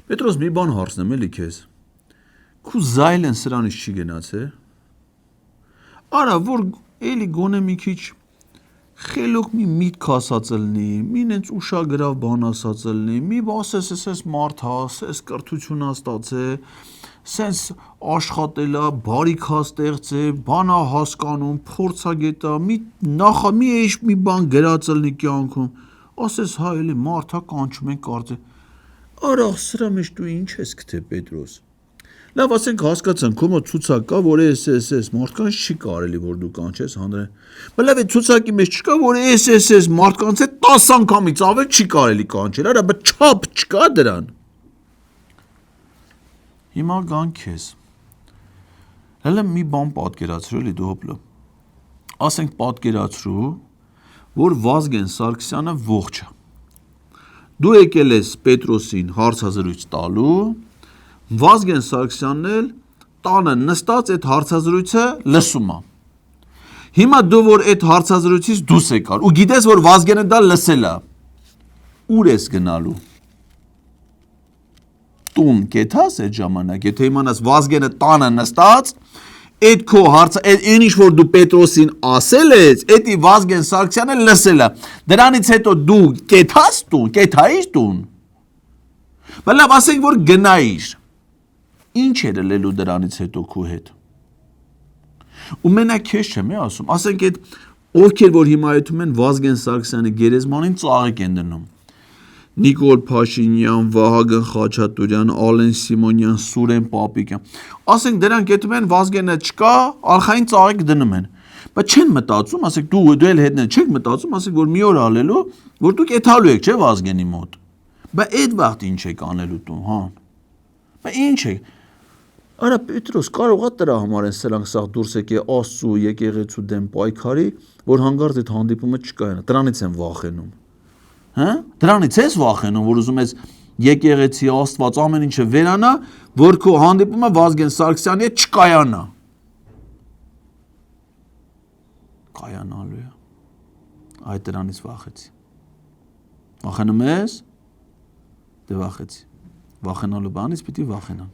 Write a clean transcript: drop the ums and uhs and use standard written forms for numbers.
Պետրոս մի բան հարցնեմ էլի քեզ։ Քու զայլեն սրանից չի գնաց է։ Արա որ էլի գոնե մի քիչ խելոք մի միտք ասած լինի, մի նենց ուշագրավ բան ասած լինի, մի ասես մարդ հա, ասես կրթություն ստացե, սենց աշխատելա, բարիքա ստեղծե, բանա հասկանում, փորձագետա, մի էջ մի բան գրած լինի կյանքում, ասես հա էլի մարդ հա կանչում են կարծե։ Արա սրա մեջ դու ինչ ես գտե Պետրոս։ Լավ ասենք հասկացանք, քո մոտ ցուցակ կա, որ էս մարդկանց չի կարելի որ դու կանչես հանդրեն։ Բայց լավ է ցուցակի մեջ չկա, որ էս մարդկանց է 10 անգամից ավել չի կարելի կանչել, արա բայց չափ չկա դրան։ Հիմա գան քեզ։ Հələ մի բան պատկերացրու էլի դու հոպլո։ Ասենք պատկերացրու, որ Վազգեն Սարգսյանը ողջ է։ Դու եկել ես Պետրոսին հարցազրույց տալու, Վազգեն Սարգսյանն էլ տանը նստած այդ հարցազրույցը լսում է։ Հիմա դու որ այդ հարցազրույցից դուրս եկար ու գիտես որ Վազգենը դա լսել է։ Ուր ես գնալու։ Տուն կեթաս այդ ժամանակ, եթե իմանաս Վազգենը տանը նստած, այդ քո հարցը, այն ինչ որ դու Պետրոսին ասել ես, էդի Վազգեն Սարգսյանը լսել է։ Դրանից հետո դու կեթաս տուն, կեթայիր տուն։ Բայց լավ ասենք որ գնայիր։ Ինչ էր լելու դրանից հետո քո հետ։ Ու մենակ քեզ չեմ ասում, ասենք այդ ովքեր որ հիմա այդում են Վազգեն Սարգսյանի գերեզմանին ծաղիկ են դնում։ Նիկոլ Փաշինյան, Վահագն Խաչատուրյան, Ալեն Սիմոնյան, Սուրեն Պապիկյան։ Ասենք դրանք այդում են Վազգենը չկա, արխային ծաղիկ դնում են։ Բայց չեն մտածում, ասենք դու էլ հետն չեք մտածում, ասենք որ մի օր ալելու, որ դուք էթալու եք, չէ՞ Վազգենի մոտ։ Բայց այդ վաղտ ինչ եք անելու դու, հա։ Բայց ինչ է։ Արա Պետրոս կարող է դրա համար են սրանք սաղ դուրս եկե Աստծու եկեղեցու դեմ պայքարի, որ հանգարտ այդ հանդիպումը չկայանա։ Դրանից են վախենում։ Հա? Դրանից ես վախենում, որ ուզում ես եկեղեցի Աստված ամեն ինչը վերանա, որ քո հանդիպումը Վազգեն Սարգսյանի հետ չկայանա։ Կայանալու է։ Այդ դրանից վախեցի։ Վախենում ես։ Դե վախեցի։ Վախենալու բանից պիտի վախենան։